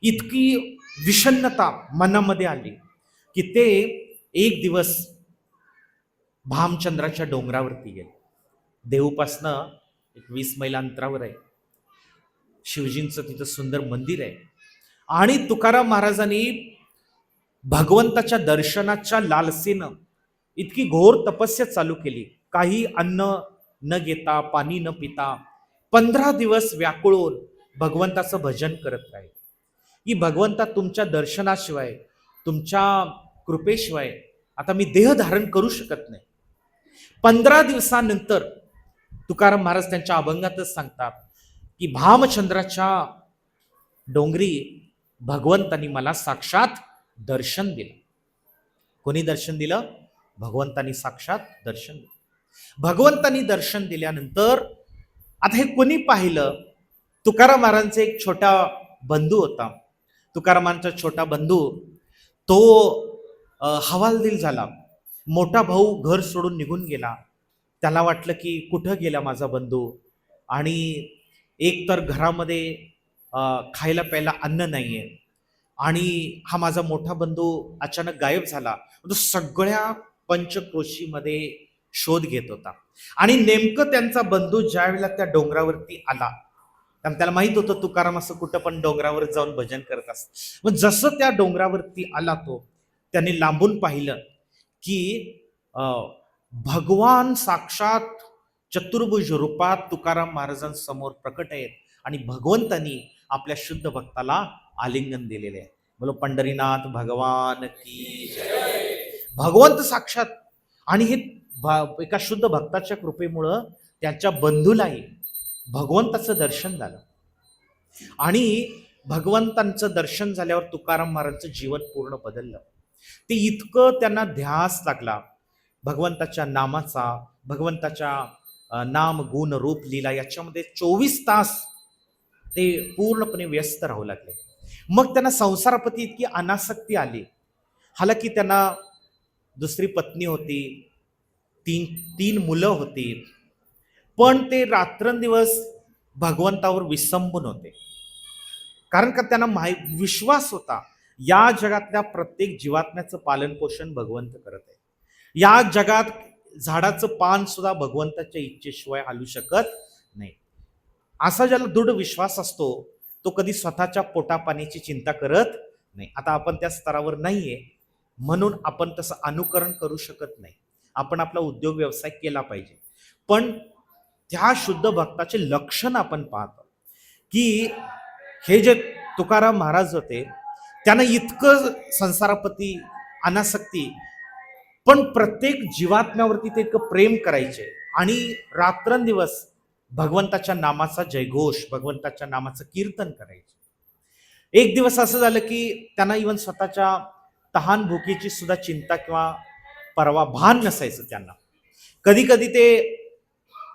इतकी विषण्णता मनामध्ये आली की ते एक दिवस भामचंद्राच्या डोंगरावरती गेले. देहूपासनं 20 मैल अंतरावर आहे. शिवजींचं तिथं सुंदर मंदिर आहे. आणि तुकाराम महाराजांनी भगवंताच्या दर्शनाच्या लालसेनं इतकी घोर तपस्या चालू केली. काही अन्न न घेता, पाणी न पिता 15 दिवस व्याकुळून भगवंताचं भजन करत राहील. की भगवंता तुमच्या दर्शनाशिवाय, तुमच्या कृपेशिवाय आता मी देह धारण करू शकत नाही. 15 दिवसानंतर तुकाराम महाराज त्यांच्या अभंगातच सांगतात की भामचंद्राच्या डोंगरी भगवंतांनी मला साक्षात दर्शन दिलं. कोणी दर्शन दिलं? भगवंतांनी साक्षात दर्शन दिलं. भगवंतांनी दर्शन दिल्यानंतर आता हे कोणी पाहिलं? तुकाराम महाराजांचा एक छोटा बंधू होता. तुकारामांचा छोटा बंधू तो हवालदिल झाला. मोठा भाऊ घर सोडून निघून गेला. त्याला वाटलं की कुठं गेला माझा बंधू, आणि एक तर घरामध्ये खायला प्यायला अन्न नाहीये, आणि हा माझा मोठा बंधू अचानक गायब झाला. तो सगळ्या पंचक्रोशीमध्ये शोध घेत होता. आणि नेमकं त्यांचा बंधू ज्या वेळेला त्या डोंगरावरती आला, त्याला माहित होतं तुकाराम असं कुठं पण डोंगरावर जाऊन भजन करत असत. मग जसं त्या डोंगरावरती आला तो, त्याने लांबून पाहिलं की भगवान साक्षात चतुर्भुज रूपात तुकाराम महाराजांसमोर प्रकट आहेत. आणि भगवंतांनी आपल्या शुद्ध भक्ताला आलिंगन दिलेले आहे. बोलो पंढरीनाथ भगवान की जय. भगवंत साक्षात. आणि हे एका शुद्ध भक्ताच्या कृपेमुळं त्यांच्या बंधूलाही भगवंताचं दर्शन झालं. आणि भगवंतांचं दर्शन झाल्यावर तुकाराम महाराजांचं जीवन पूर्ण बदललं. ते इतकं त्यांना ध्यास लागला भगवंताच्या नामाचा, भगवंताच्या नाम गुण रूप लीला याच्यामध्ये 24 तास ते पूर्णपणे व्यस्त राहू लागले. मग त्यांना संसाराप्रती इतकी अनासक्ती आली. हालाकी त्यांना दुसरी पत्नी होती, तीन मुलं होती, पण ते रात्रंदिवस भगवंतावर विसंबून होते. कारण का त्यांना विश्वास होता या जगातल्या प्रत्येक जीवात्म्याचं पालन पोषण भगवंत करत आहे. या जगात झाडाचं पान सुद्धा भगवंताच्या इच्छेशिवाय हलू शकत नाही. असा ज्याला दृढ विश्वास असतो तो कधी स्वतःच्या पोटापाण्याची चिंता करत नाही. आता आपण त्या स्तरावर नाहीये, म्हणून आपण तसं अनुकरण करू शकत नाही. आपण आपला उद्योग व्यवसाय केला पाहिजे. पण त्या शुद्ध भक्ताचे लक्षण आपण पाहतो की हे जे तुकाराम महाराज होते त्यांना इतकं संसाराप्रती अनासक्ती, पण प्रत्येक जीवात्म्यावरती ते इतकं प्रेम करायचे. आणि रात्रंदिवस भगवंताच्या नामाचा जयघोष, भगवंताच्या नामाचं कीर्तन करायचे. एक दिवस असं झालं की त्यांना इव्हन स्वतःच्या तहान भुकीची सुद्धा चिंता किंवा परवा भान नसायचं त्यांना. कधी कधी ते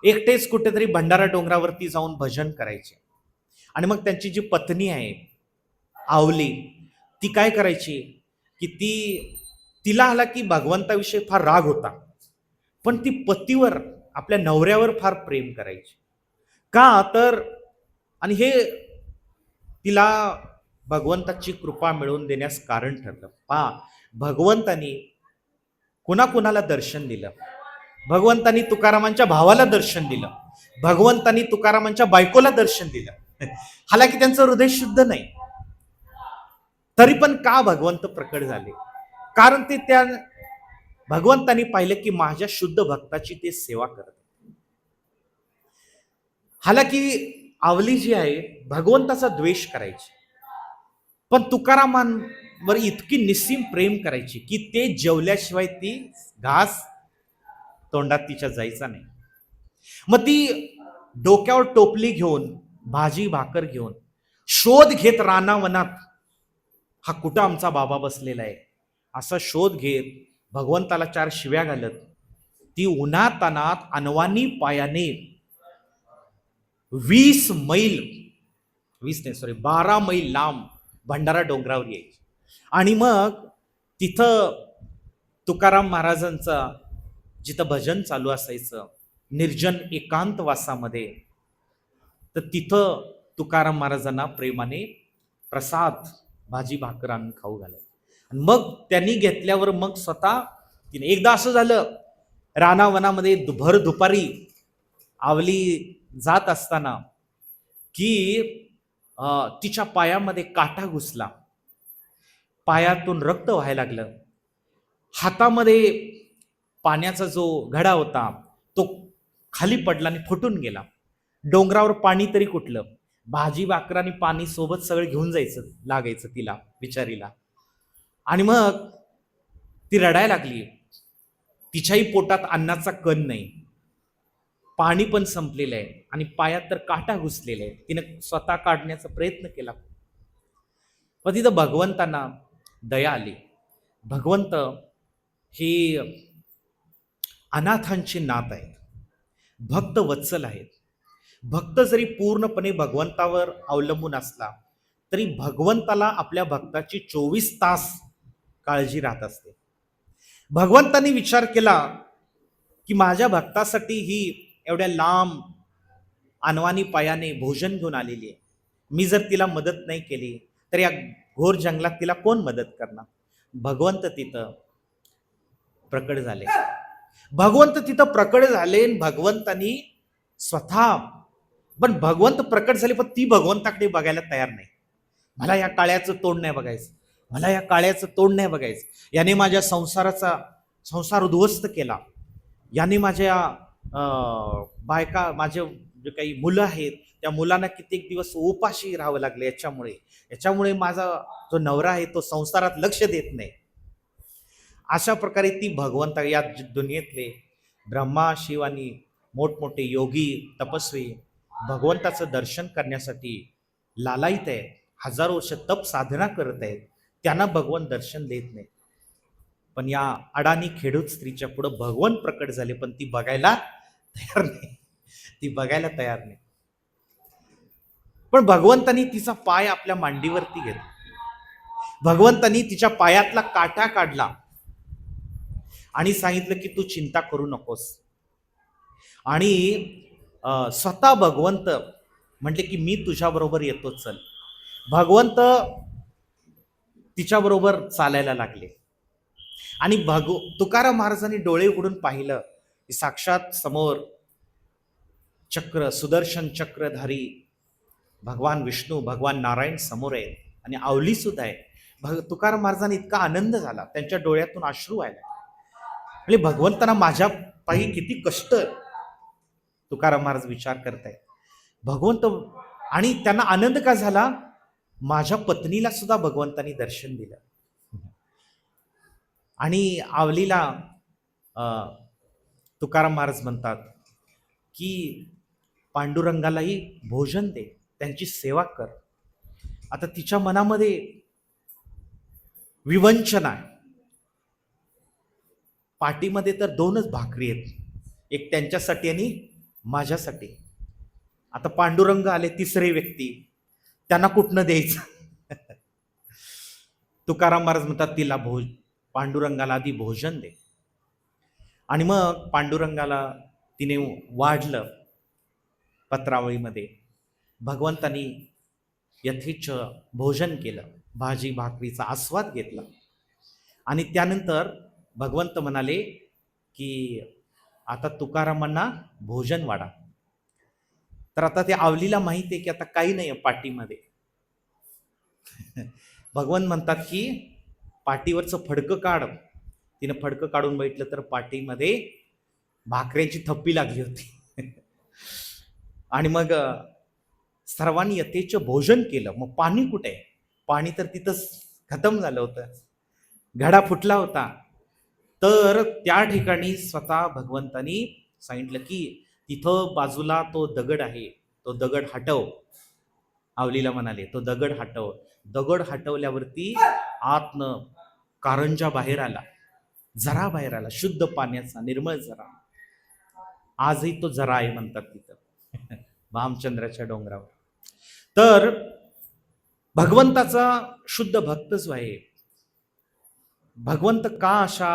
एकटेच कुठेतरी भंडारा डोंगरावरती जाऊन भजन करायचे. आणि मग त्यांची जी पत्नी आहे आवली, ती काय करायची की तिला आला की भगवंताविषयी फार राग होता, पण ती पतीवर, आपल्या नवऱ्यावर फार प्रेम करायची. का तर, आणि हे तिला भगवंताची कृपा मिळवून देण्यास कारण ठरलं. भगवंतानी कुणाकुणाला दर्शन दिलं. भगवंतानी तुकारामांच्या भावाला दर्शन दिलं. भगवंतानी तुकारामांच्या बायकोला दर्शन दिलं. हालाकी त्यांचं हृदय शुद्ध नाही, तरी पण का भगवंत प्रकट झाले? कारण ते त्या भगवंतानी पाहिलं की माझ्या शुद्ध भक्ताची ते सेवा करत. हालाकी आवली जी आहे भगवंताचा द्वेष करायची, पण तुकारामांवर इतकी निस्सीम प्रेम करायची की ते जेवल्याशिवाय ती घास तोंडात तिच्या जायचा नाही. मग ती डोक्यावर टोपली घेऊन, भाजी भाकर घेऊन शोध घेत रानावनात, हा कुठं आमचा बाबा बसलेला आहे असा शोध घेत भगवंताला 4 शिव्या घालत ती उन्हातानात अनवानी पायाने 12 मैल लांब भंडारा डोंगरावर यायची. आणि मग तिथं तुकाराम महाराजांचा जिथं भजन चालू असायचं निर्जन एकांत वासामध्ये, तर तिथं तुकाराम महाराजांना प्रेमाने प्रसाद भाजी भाकर आणून खाऊ घालायचे. आणि मग त्यांनी घेतल्यावर मग स्वतः तिने, एकदा असं झालं रानावनामध्ये भर दुपारी आवली जात असताना की तिच्या पायामध्ये काटा घुसला, पायातून रक्त व्हायला लागलं, हातामध्ये पाण्याचा जो घडा होता तो खाली पडला आणि फुटून गेला. डोंगरावर पाणी तरी कुठलं, भाजी भाकर आणि पाणी सोबत सगळं घेऊन जायचं लागायचं तिला बिचारीला. आणि मग ती रडायला लागली. तिच्याही पोटात अन्नाचा कण नाही, पाणी पण संपलेलं आहे आणि पायात तर काटा घुसलेला आहे. तिने स्वतः काढण्याचा प्रयत्न केला, पण तिथं भगवंतांना दया आली. भगवंत ही अनाथांची नाथ आहेत, भक्त वत्सल आहेत. भक्त जरी पूर्णपणे भगवंतावर अवलंबून असला तरी भगवंताला आपल्या भक्ताची 24 तास काळजी राहत असते. भगवंतांनी विचार केला की माझ्या भक्तासाठी ही एवढ्या लांब अनवाणी पायाने भोजन घेऊन आलेली आहे, मी जर तिला मदत नाही केली तर या घोर जंगलात तिला कोण मदत करणार. भगवंत तिथं प्रकट झाले. भगवंत तिथं प्रकट झाले. भगवंतानी स्वतः, पण भगवंत प्रकट झाले पण ती भगवंताकडे बघायला तयार नाही. मला या काळ्याचं तोंड नाही बघायचं, मला या काळ्याचं तोंड नाही बघायचं. याने माझ्या संसार उद्ध्वस्त केला, याने माझ्या बायका, माझे जे काही मुलं आहेत त्या मुलांना कित्येक दिवस उपाशी राहावं लागले याच्यामुळे माझा जो नवरा आहे तो संसारात लक्ष देत नाही. अशा प्रकारे ती भगवंता, या दुनियेतले ब्रह्मा शिव आणि मोठमोठे योगी तपस्वी भगवंताचं दर्शन करण्यासाठी लालायित आहेत, हजारो वर्ष तप साधना करत आहेत, त्यांना भगवंत दर्शन देत नाही. पण या अडाणी खेडूत स्त्रीच्या पुढे भगवंत प्रकट झाले पण ती बघायला तयार नाही, ती बघायला तयार नाही. पण भगवंतानी तिचा पाय आपल्या मांडीवरती घेतला, भगवंतानी तिच्या पायातला काटा काढला आणि सांगितलं की तू चिंता करू नकोस. आणि स्वतः भगवंत म्हटले की मी तुझ्याबरोबर येतो, चल. भगवंत तिच्याबरोबर चालायला लागले आणि तुकाराम महाराजांनी डोळे उघडून पाहिलं की साक्षात समोर सुदर्शन चक्रधारी भगवान विष्णू, भगवान नारायण समोर आहेत आणि आवली सुद्धा आहे. तुकाराम महाराजांना इतका आनंद झाला, त्यांच्या डोळ्यातून अश्रू व्हायला. म्हणजे भगवंतांना माझ्या पायी किती कष्ट, तुकाराम महाराज विचार करतायत. भगवंत, आणि त्यांना आनंद का झाला, माझ्या पत्नीला सुद्धा भगवंतांनी दर्शन दिलं. आणि आवलीला तुकाराम महाराज म्हणतात की पांडुरंगालाही भोजन दे, त्यांची सेवा कर. आता तिच्या मनामध्ये विवंचना आहे. पाठीमध्ये तर 2च भाकरी आहेत, एक त्यांच्यासाठी आणि माझ्यासाठी. आता पांडुरंग आले, तिसरे व्यक्ती, त्यांना कुठनं द्यायचं. तुकाराम महाराज म्हणतात तिला पांडुरंगाला आधी भोजन दे. आणि मग पांडुरंगाला तिने वाढलं पत्रावळीमध्ये. भगवंतानी यथेच्छ भोजन केलं, भाजी भाकरीचा आस्वाद घेतला. आणि त्यानंतर भगवंत म्हणाले की आता तुकारामांना भोजन वाढा. तर आता ते आवलीला माहिती आहे की आता काही नाही पाठीमध्ये. भगवंत म्हणतात की पाठीवरचं फडकं काढ. तिनं फडकं काढून बघितलं तर पाठीमध्ये भाकऱ्यांची थप्पी लागली होती. आणि मग सर्वांनी यथेच्छ भोजन केलं. मग पाणी कुठे? पाणी तर तिथंच खतम झालं होतं, घडा फुटला होता. तर त्या ठिकाणी स्वतः भगवंतानी सांगितलं की तिथं बाजूला तो दगड आहे, तो दगड हटव. आवलीला म्हणाले तो दगड हटव. दगड हटवल्यावरती आतनं कारंजा बाहेर आला, झरा बाहेर आला, शुद्ध पाण्याचा निर्मळ झरा. आजही तो झरा आहे म्हणतात तिथं भामचंद्राच्या डोंगरावर. तर भगवंताचा शुद्ध भक्त जो आहे, भगवंत का अशा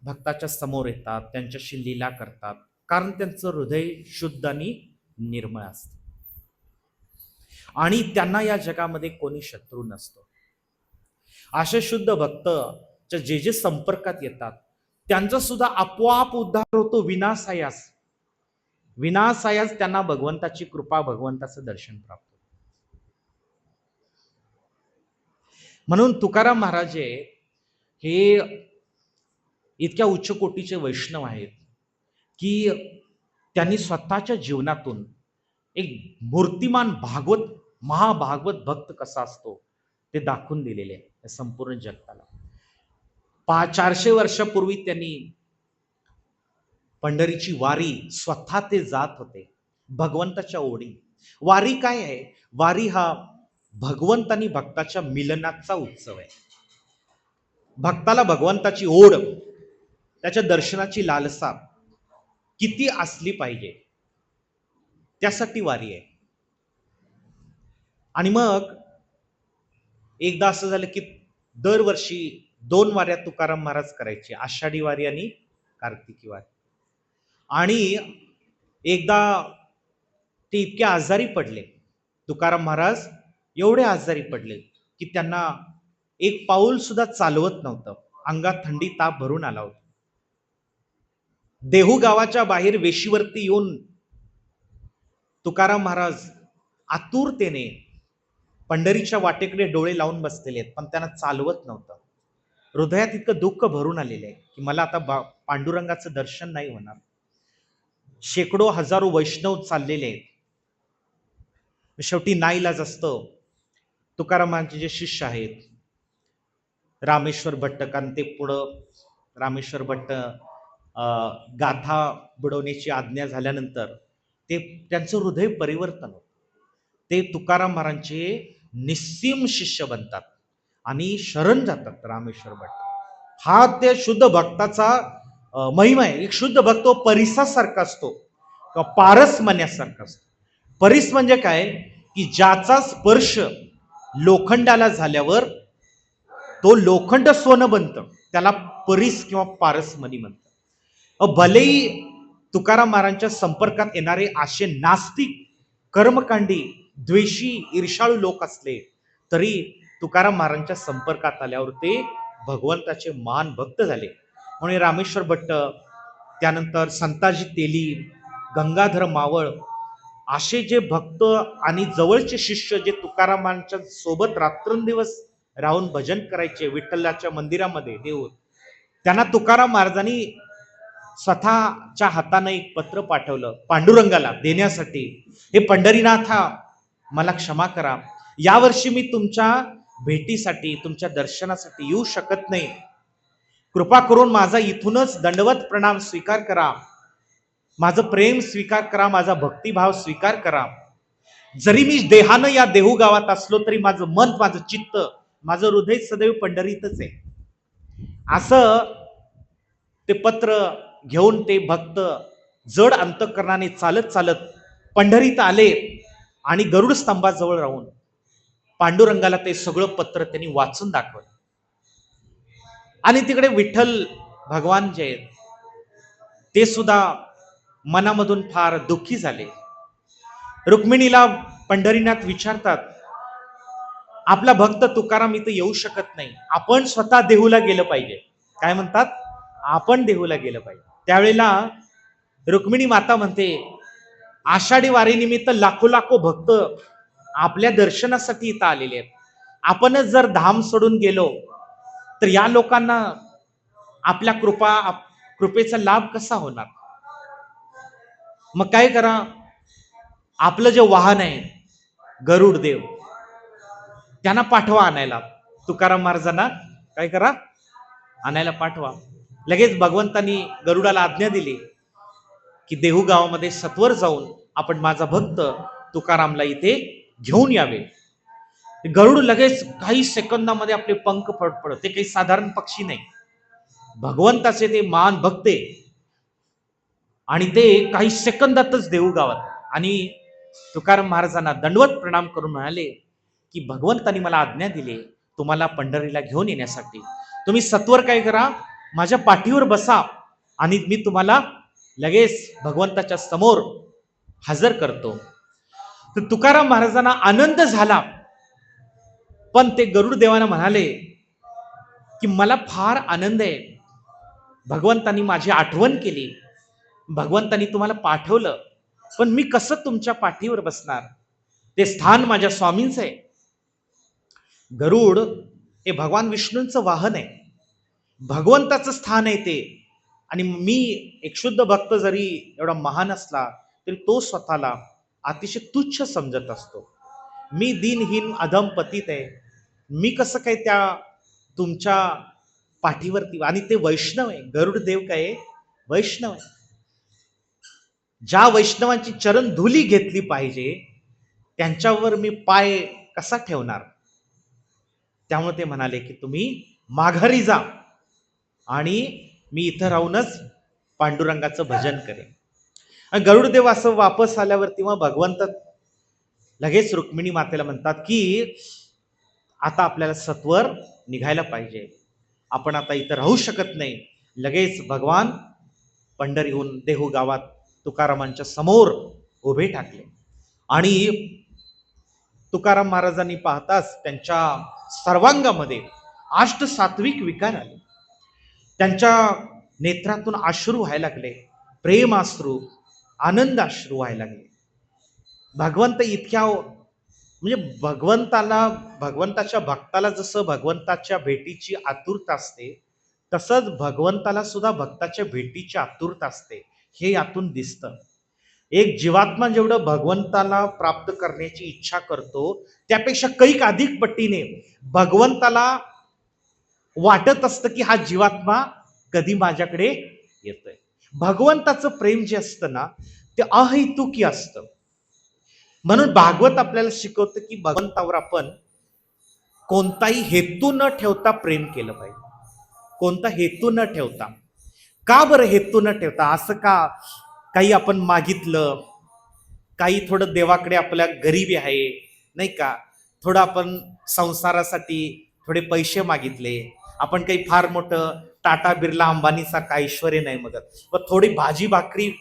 भक्ताच्या समोर येतात, त्यांच्याशी लीला करतात? कारण त्यांचं हृदय शुद्ध आणि निर्मळ असतं. आणि त्यांना या जगामध्ये कोणी शत्रू नसतो. असे शुद्ध भक्त जे जे संपर्कात येतात त्यांचा सुद्धा आपोआप उद्धार होतो विनासायास. विनासायास त्यांना भगवंताची कृपा, भगवंताचं दर्शन प्राप्त होतं. म्हणून तुकाराम महाराज हे इतक्या उच्च कोटीचे वैष्णव आहेत की त्यांनी स्वतःच्या जीवनातून एक मूर्तिमान भागवत, महाभागवत भक्त कसा असतो ते दाखवून दिलेले आहे संपूर्ण जगताला. 400 वर्षापूर्वी त्यांनी पंढरीची वारी स्वतः ते जात होते भगवंताच्या ओढी. वारी काय आहे? वारी हा भगवंत आणि भक्ताच्या मिलनाचा उत्सव आहे. भक्ताला भगवंताची ओढ, त्याच्या दर्शनाची लालसा किती असली पाहिजे त्यासाठी वारी आहे. आणि मग एकदा असं झालं की दरवर्षी 2 वाऱ्या तुकाराम महाराज करायचे, आषाढी वारी आणि कार्तिकी वारी. आणि एकदा ते इतके आजारी पडले, तुकाराम महाराज एवढे आजारी पडले की त्यांना एक पाऊल सुद्धा चालवत नव्हतं, अंगात थंडी ताप भरून आला होता. देहू गावाच्या बाहेर वेशीवरती येऊन तुकाराम महाराज आतुरतेने पंढरीच्या वाटेकडे डोळे लावून बसलेले आहेत, पण त्यांना चालवत नव्हतं. हृदयात इतकं दुःख भरून आलेलं आहे की मला आता पांडुरंगाचं दर्शन नाही होणार. शेकडो हजारो वैष्णव चाललेले आहेत. शेवटी नाईलाज असतं. तुकारामांचे जे शिष्य आहेत रामेश्वर भट्ट, कारण ते पुढं रामेश्वर भट्ट गाथा बुडवण्याची आज्ञा झाल्यानंतर त्यांचं हृदय परिवर्तन होतं. ते तुकाराम महाराजांचे निस्सीम शिष्य बनतात आणि शरण जातात रामेश्वर भट्ट. हा त्या शुद्ध भक्ताचा महिमा आहे. एक शुद्ध भक्त परिसासारखा असतो किंवा पारस म्हणण्यासारखा असतो. परिस म्हणजे काय की ज्याचा स्पर्श लोखंडाला झाल्यावर तो लोखंड सोनं बनतं, त्याला परिस किंवा पारसमणी म्हणतात. भलेही तुकाराम महाराजांच्या संपर्कात येणारे असे नास्तिक, कर्मकांडी, द्वेषी, ईर्षाळू लोक असले तरी तुकाराम महाराजांच्या संपर्कात आल्यावर ते भगवंताचे महान भक्त झाले. म्हणून रामेश्वर भट्ट, त्यानंतर संताजी तेली, गंगाधर मावळ असे जे भक्त आणि जवळचे शिष्य जे तुकारामांच्या सोबत रात्रंदिवस राहून भजन करायचे विठ्ठलाच्या मंदिरामध्ये देऊन, त्यांना तुकाराम महाराजांनी स्वतःच्या हाताने एक पत्र पाठवलं पांडुरंगाला देण्यासाठी. हे पंढरीनाथा, मला क्षमा करा, यावर्षी मी तुमच्या भेटीसाठी, तुमच्या दर्शनासाठी येऊ शकत नाही. कृपा करून माझा इथूनच दंडवत प्रणाम स्वीकार करा, माझं प्रेम स्वीकार करा, माझा भक्तिभाव स्वीकार करा. जरी मी देहानं या देहू गावात असलो तरी माझं मन, माझं चित्त, माझं हृदय सदैव पंढरीतच आहे. असं ते पत्र घेऊन ते भक्त जड अंतःकरणाने चालत चालत पंढरीत आले आणि गरुड स्तंभाजवळ राहून पांडुरंगाला ते सगळं पत्र त्यांनी वाचून दाखवलं. आणि तिकडे विठ्ठल भगवान जे आहेत ते सुद्धा मनामधून फार दुःखी झाले. रुक्मिणीला पंढरीनाथ विचारतात, आपला भक्त तुकाराम इथं येऊ शकत नाही, आपण स्वतः देहूला गेलं पाहिजे. काय म्हणतात? आपण देहूला गेलं पाहिजे. त्यावेळेला रुक्मिणी माता म्हणते, आषाढी वारीनिमित्त लाखो लाखो भक्त आपल्या दर्शनासाठी इथं आलेले आहेत. आपणच जर धाम सोडून गेलो तर या लोकांना आपल्या कृपेचा लाभ कसा होणार? मग काय करा, आपलं जे वाहन आहे गरुड देव, त्यांना पाठवा आणायला. तुकाराम महाराजांना काय करा, आणायला पाठवा. लगेच भगवंतांनी गरुडाला आज्ञा दिली की देहू गावामध्ये सत्वर जाऊन आपण माझा भक्त तुकारामला इथे घेऊन यावे. गरुड लगेच काही सेकंदामध्ये आपले पंख फडफडत. ते काही साधारण पक्षी नाही, भगवंताचे ते महान भक्त आहे. आणि ते काही सेकंदातच देहू गावात. आणि तुकाराम महाराजांना दंडवत प्रणाम करून म्हणाले की भगवंतांनी मला आज्ञा दिली तुम्हाला पंढरीला घेऊन येण्यासाठी. तुम्ही सत्वर काय करा, माझ्या पाठीवर बसा आणि मी तुम्हाला लगेच भगवंताच्या समोर हजर करतो. तर तुकाराम महाराजांना आनंद झाला, पण ते गरुड देवाना म्हणाले की मला फार आनंद आहे, भगवंतांनी माझी आठवण केली, भगवंतांनी तुम्हाला पाठवलं, पण मी कसं तुमच्या पाठीवर बसणार, ते स्थान माझ्या स्वामींचं आहे. गरुड हे भगवान विष्णूंचं वाहन आहे, भगवंताचं स्थान आहे ते. आणि मी एक शुद्ध भक्त जरी एवढा महान असला तरी तो स्वतःला अतिशय तुच्छ समजत असतो. मी दिनहीन अधम पतित आहे, मी कसं काय त्या तुमच्या पाठीवरती. आणि ते वैष्णव आहे, गरुड देव काय वैष्णव आहे, ज्या वैष्णवांची चरण धुली घेतली पाहिजे त्यांच्यावर मी पाय कसा ठेवणार. त्यामुळे ते म्हणाले की तुम्ही माघारी जा आणि मी इथं राहूनच पांडुरंगाचं भजन करेन. आणि गरुडदेव असं वापस आल्यावरती मग भगवंत लगेच रुक्मिणी मातेला म्हणतात की आता आपल्याला सत्वर निघायला पाहिजे, आपण आता इथं राहू शकत नाही. लगेच भगवान पंढरीहून देहू गावात तुकारामांच्या समोर उभे टाकले. आणि तुकाराम महाराजांनी पाहताच त्यांच्या सर्वांगामध्ये अष्ट सात्विक विकार आले, त्यांच्या नेत्रातून अश्रू व्हायला लागले, प्रेमाश्रू, आनंद अश्रू व्हायला लागले. भगवंत इतक्या म्हणजे भगवंताच्या भक्ताला जसं भगवंताच्या भेटीची आतुरता असते, तसंच भगवंताला सुद्धा भक्ताच्या भेटीची आतुरता असते, हे यातून दिसतं. एक जीवात्मा जेवढं भगवंताला प्राप्त करण्याची इच्छा करतो त्यापेक्षा कैक अधिक पटीने भगवंताला वाटत असतं की हा जीवात्मा कधी माझ्याकडे येतोय. भगवंताचं प्रेम जे असतं ना ते अहैतुकी असतं. म्हणून भागवत आपल्याला शिकवतं की भगवंतावर आपण कोणताही हेतू न ठेवता प्रेम केलं पाहिजे. कोणता हेतू न ठेवता. का बरं हेतू न ठेवता? असं का, काही आपण मागितलं, काही थोडं देवाकडे आपल्या गरिबी आहे नाही का, थोडं आपण संसारासाठी थोडे पैसे मागितले, आपण काही फार मोठं टाटा बिर्ला अंबानीचा काय ऐश्वर्य नाही मगत, पण थोडी भाजी भाकरी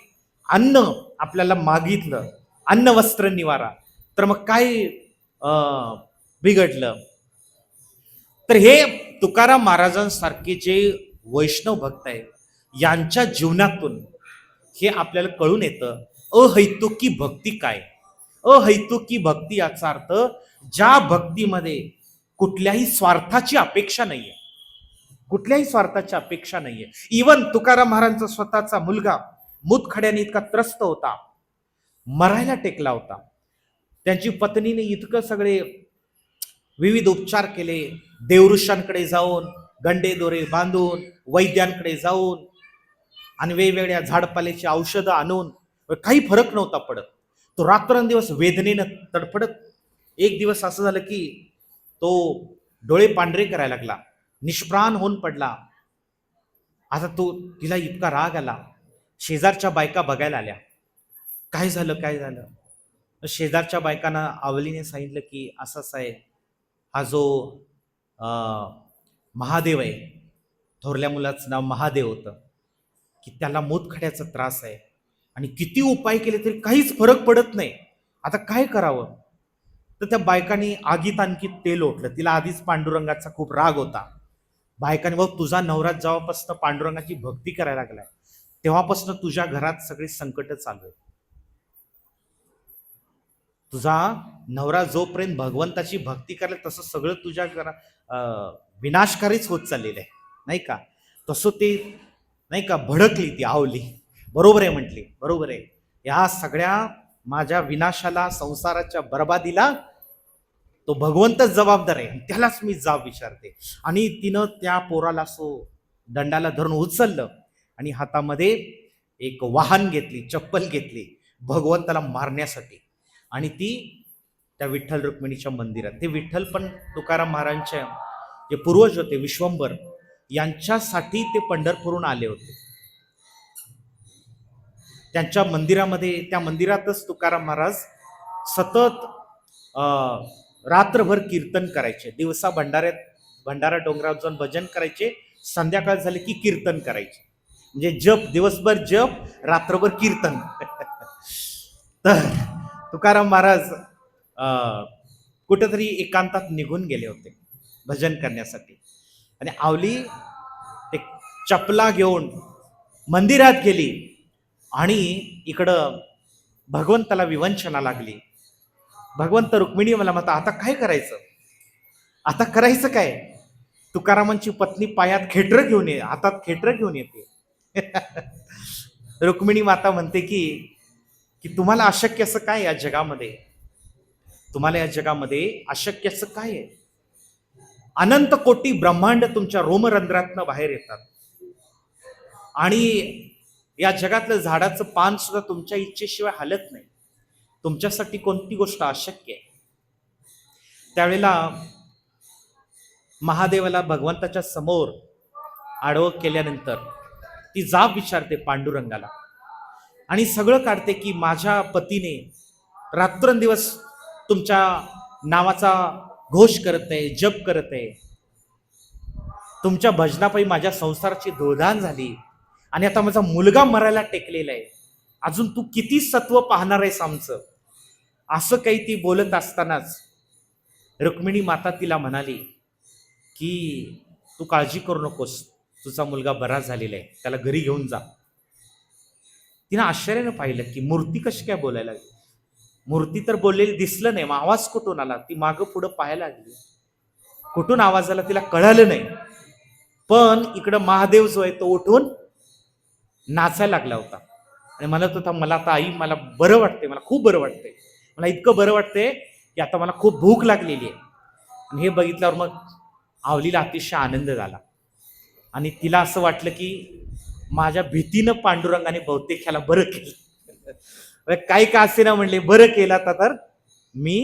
अन्न आपल्याला मागितलं, अन्न वस्त्र निवारा, तर मग काय बिघडलं. तर हे तुकाराम महाराजांसारखे जे वैष्णव भक्त आहेत यांच्या जीवनातून हे आपल्याला कळून येतं अहैतुकी भक्ती काय. अहैतुकी भक्ती याचा अर्थ ज्या भक्तीमध्ये कुठल्याही स्वार्थाची अपेक्षा नाहीये, कुठल्याही स्वार्थाची अपेक्षा नाहीये. इवन तुकाराम महाराजांचा स्वतःचा मुलगा मुतखड्याने इतका त्रस्त होता, मरायला टेकला होता, त्यांची पत्नीने इतकं सगळे विविध उपचार केले, देवऋषांकडे जाऊन गंडे दोरे बांधून, वैद्यांकडे जाऊन आणि वेगवेगळ्या झाडपाल्याची औषधं आणून काही फरक नव्हता पडत. तो रात्रंदिवस वेदनेनं तडफडत. एक दिवस असं झालं की तो डोळे पांढरे करायला लागला, निष्प्राण होऊन पडला. आता तिला इतका राग आला, शेजारच्या बायका बघायला आल्या, काय झालं काय झालं. शेजारच्या बायकांना आवलीने सांगितलं की असंच आहे, हा जो महादेव आहे, थोरल्या मुलाचं नाव महादेव होतं, की त्याला मूतखड्याचा त्रास आहे आणि किती उपाय केले तरी काहीच फरक पडत नाही, आता काय करावं. तर त्या बायकांनी आगीत आणखी तेल ओतलं. तिला आधीच पांडुरंगाचा खूप राग होता. बायकांनी, बघ तुझा नवरा जेव्हापासून पांडुरंगाची भक्ती करायला लागलाय तेव्हापासून तुझ्या घरात सगळी संकट चालू आहेत. तुझा नवरा जोपर्यंत भगवंताची भक्ती करायला तसं सगळं तुझ्या घरात विनाशकारीच होत चाललेलं आहे नाही का. तसं ते नाही का भडकली, ती आवली. बरोबर आहे म्हटली, बरोबर आहे, या सगळ्या माझ्या विनाशाला, संसाराच्या बर्बादीला तो भगवंतच जबाबदार आहे, त्यालाच मी जाब विचारते. आणि तिनं त्या पोराला असो दंडाला धरून उचललं आणि हातामध्ये एक वाहन घेतली, चप्पल घेतली भगवंताला मारण्यासाठी. आणि ती त्या विठ्ठल रुक्मिणीच्या मंदिरात, ते विठ्ठल पण तुकाराम महाराजांच्या जे पूर्वज होते विश्वंभर यांच्यासाठी ते पंढरपूरहून आले होते. त्यांच्या मंदिरामध्ये, त्या मंदिरातच तुकाराम महाराज सतत रात्रभर कीर्तन करायचे. दिवसा भंडारा डोंगरावर जाऊन भजन करायचे, संध्याकाळ झाले की कीर्तन करायचे. म्हणजे जप, दिवसभर जप, रात्रभर कीर्तन. तर तुकाराम महाराज कुठेतरी एकांतात निघून गेले होते भजन करण्यासाठी. आणि आवली ते चपला घेऊन मंदिरात गेली आणि इकडं भगवंताला विवंचना लागली. भगवंत रुक्मिणी मला म्हणता, आता काय करायचं, आता करायचं काय? तुकारामांची पत्नी पायात खेटर घेऊन हातात खेटर घेऊन येते. रुक्मिणी माता म्हणते की की तुम्हाला अशक्य असं काय या जगामध्ये, तुम्हाला या जगामध्ये अशक्य असं काय आहे? अनंत कोटी ब्रह्मांड तुमच्या रोमरंध्रातनं बाहेर येतात आणि या जगातलं झाडाचं पान सुद्धा तुमच्या इच्छेशिवाय हलत नाही. तुमच्यासाठी कोणती गोष्ट अशक्य आहे? त्यावेळेला महादेवाला भगवंताच्या समोर आडवं केल्यानंतर ती जाब विचारते पांडुरंगाला आणि सगळं काढते की माझ्या पतीने रात्रंदिवस तुमच्या नावाचा घोष करत आहे, जप करत आहे. तुमच्या भजनापायी माझ्या संसाराची धुळधाण झाली आणि आता माझा मुलगा मरायला टेकलेला आहे. अजून तू किती सत्व पाहणार आहेस आमचं? असं काही ती बोलत असतानाच रुक्मिणी माता तिला म्हणाली की तू काळजी करू नकोस, तुझा मुलगा बरा झालेला आहे, त्याला घरी घेऊन जा. तिनं आश्चर्यानं पाहिलं की मूर्ती कशी काय बोलायला लागली. मूर्ती तर बोललेली दिसलं नाही, मग आवाज कुठून आला? ती मागं पुढं पाहायला लागली, कुठून आवाज आला तिला कळालं नाही. पण इकडं महादेव जो आहे तो उठून नाचायला लागला होता आणि म्हणत होता, मला आता आई मला बरं वाटते, मला खूप बरं वाटतंय, मला इतकं बरं वाटतंय की आता मला खूप भूक लागलेली आहे. आणि हे बघितल्यावर मग आवलीला अतिशय आनंद झाला आणि तिला असं वाटलं की माझ्या भीतीनं पांडुरंगाने बहुतेक ह्याला बरं केलं. काही का असे ना म्हणले, बरं केलं तर मी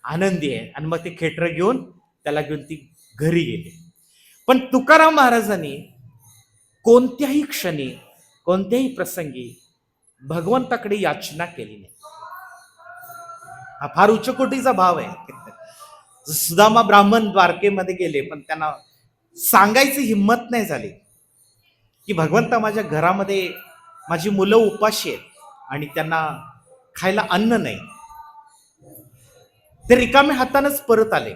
आनंदी आहे. आणि मग ते खेटर घेऊन त्याला घेऊन ती घरी गेली. पण तुकाराम महाराजांनी कोणत्याही क्षणी कोणत्याही प्रसंगी भगवंताकडे याचना केली नाही. हा फार उच्च कोटीचा भाव आहे. सुदामा ब्राह्मण द्वारकेमध्ये गेले पण त्यांना सांगायची हिंमत नाही झाली की भगवंता माझ्या घरामध्ये माझी मुलं उपाशी आहेत आणि त्यांना खायला अन्न नाही. ते रिकाम्या हातानच परत आले,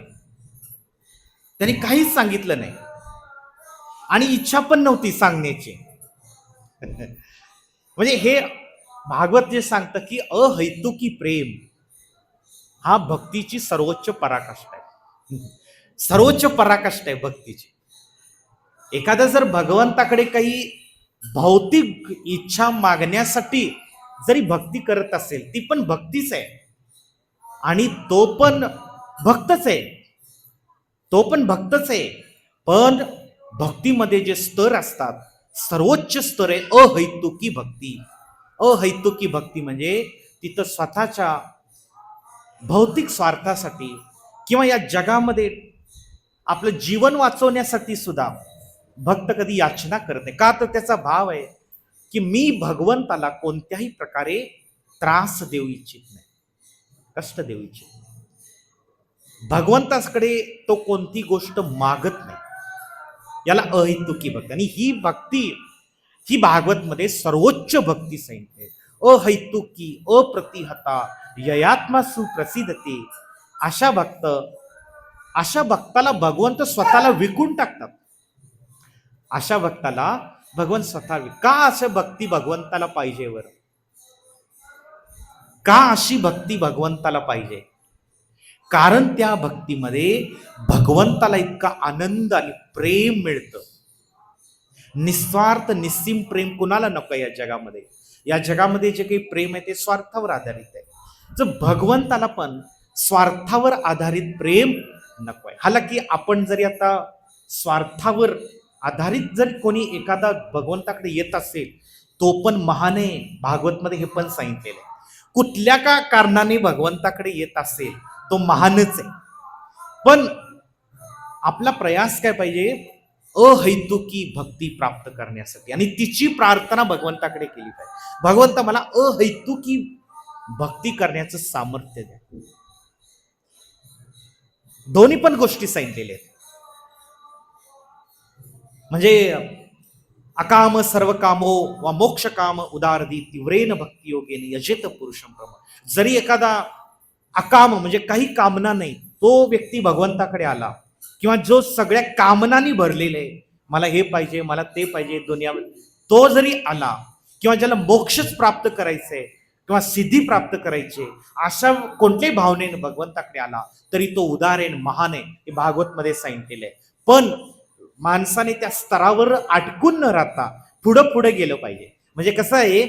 त्यांनी काहीच सांगितलं नाही आणि इच्छा पण नव्हती सांगण्याची. म्हणजे हे भागवत जे सांगतं की अहैतुकी प्रेम हा भक्तीची सर्वोच्च पराकाष्ठा आहे. सर्वोच्च पराकाष्ठा आहे भक्तीची. एखादा जर भगवंताकडे काही भौतिक इच्छा मागण्यासाठी जरी भक्ती करत असेल, ती पण भक्तीच आहे आणि तो पण भक्तच आहे, तो पण भक्तच आहे. पण भक्तीमध्ये जे स्तर असतात, सर्वोच्च स्तर आहे अहैतुकी भक्ती. अहैतुकी भक्ती म्हणजे तिथं स्वतःच्या भौतिक स्वार्थासाठी किंवा या जगामध्ये आपलं जीवन वाचवण्यासाठी सुद्धा भक्त कधी याचना करत नाही. का तर त्याचा भाव आहे की मी भगवंताला कोणत्याही प्रकारे त्रास देऊ इच्छित नाही, कष्ट देऊ इच्छित नाही. भगवंताकडे तो कोणती गोष्ट मागत नाही. याला अहैतुकी भक्ती. आणि ही भक्ती ही भागवत मध्ये सर्वोच्च भक्ती सांगितली. अहैतुकी अप्रतिहता ययात्मा सुप्रसिद्धते. अशा भक्ताला भगवंत स्वतःला विकून टाकतात. अशा भक्ताला भगवंत स्वतः का असं भक्ती भगवंताला पाहिजे? वर का अशी भक्ती भगवंताला पाहिजे? कारण त्या भक्तीमध्ये भगवंताला इतका आनंद आणि प्रेम मिळतं. निस्वार्थ निस्सीम प्रेम कुणाला नको या जगामध्ये. या जगामध्ये जे काही प्रेम आहे ते स्वार्थावर आधारित आहे. जर भगवंताला पण स्वार्थावर आधारित प्रेम नको आहे. हालाकी आपण जरी आता स्वार्थावर आधारित जर कोणी एखादा भगवंताकडे येत असेल, तो पण महान आहे. भागवत मध्ये हे पण सांगितलेलं आहे. कुठल्या का कारणाने भगवंताकडे येत असेल तो महानच आहे. पण आपला प्रयास काय पाहिजे? अहैतुकी भक्ती प्राप्त करण्यासाठी आणि तिची प्रार्थना भगवंताकडे केली पाहिजे. भगवंत मला अहैतुकी भक्ती करण्याचं सामर्थ्य द्या. दोन्ही पण गोष्टी सांगितलेल्या आहेत. म्हणजे अकाम सर्व कामो वा मोक्ष काम उदारदी तीव्रेन भक्ती योगेने यजेत पुरुषम ब्रह्म. जरी एखादा अकाम म्हणजे काही कामना नाही, तो व्यक्ती भगवंताकडे आला, किंवा जो सगळ्या कामनांनी भरलेला आहे, मला हे पाहिजे, मला ते पाहिजे दुनिया, तो जरी आला, किंवा ज्याला मोक्षच प्राप्त करायचंय किंवा सिद्धी प्राप्त करायची, अशा कोणत्याही भावनेने भगवंताकडे आला तरी तो उदार आहे, महान आहे, हे भागवत मध्ये सांगितलेलं आहे. पण माणसाने त्या स्तरावर अटकून न राहता पुढं पुढे गेलं पाहिजे. म्हणजे कसं आहे,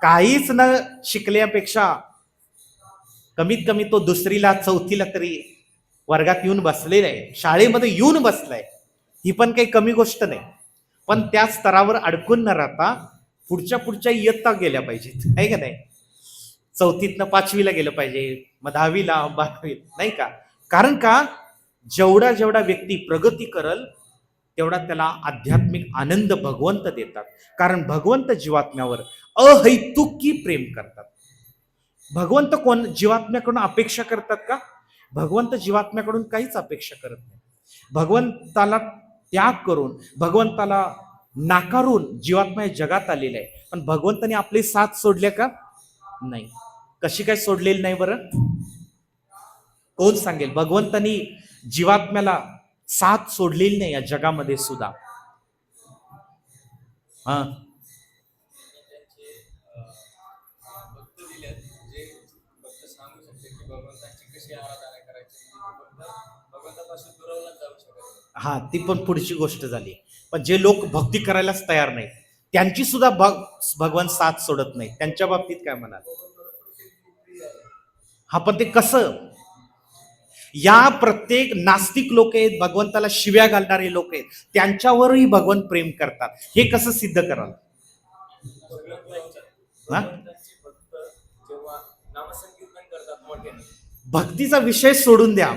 काहीच न शिकल्यापेक्षा कमीत कमी तो दुसरीला चौथीला तरी वर्गात येऊन बसलेला आहे, शाळेमध्ये येऊन बसलाय, ही पण काही कमी गोष्ट नाही. पण त्या स्तरावर अडकून न राहता पुढच्या इयत्ता गेल्या पाहिजेत, आहे का नाही? चौथीतनं पाचवीला गेलं पाहिजे, मग 10वीला 12वीला, नाही का? कारण का, जेवढा जेवढा व्यक्ती प्रगती करल तेवढा त्याला आध्यात्मिक आनंद भगवंत देतात. कारण भगवंत जीवात्म्यावर अहैतुकी प्रेम करतात. भगवंत कोण जीवात्म्याकडून अपेक्षा करतात का? भगवंत जीवात्म्याकडून काहीच अपेक्षा करत नाही. भगवंताला त्याग करून, भगवंताला नाकारून जीवात्मा जगात आलेला आहे. पण भगवंताने आपली साथ सोडल्या का? नाही. कशी काय सोडलेली नाही बरं? कोण सांगेल? भगवंतानी जीवात्म्याला साथ सोडलेली नाही या जगामध्ये सुद्धा. हा, हा, ती पण पुढची गोष्ट झाली. पण जे लोक भक्ती करायलाच तयार नाहीत त्यांची सुद्धा भगवान साथ सोडत नाही. त्यांच्या बाबतीत काय म्हणाल? हा, पण ते कसं? या प्रत्येक नास्तिक लोक आहेत, भगवंताला शिव्या घालणारे लोक आहेत, त्यांच्यावरही भगवंत प्रेम करतात. हे कसं सिद्ध कराल? भक्तीचा विषय सोडून द्या.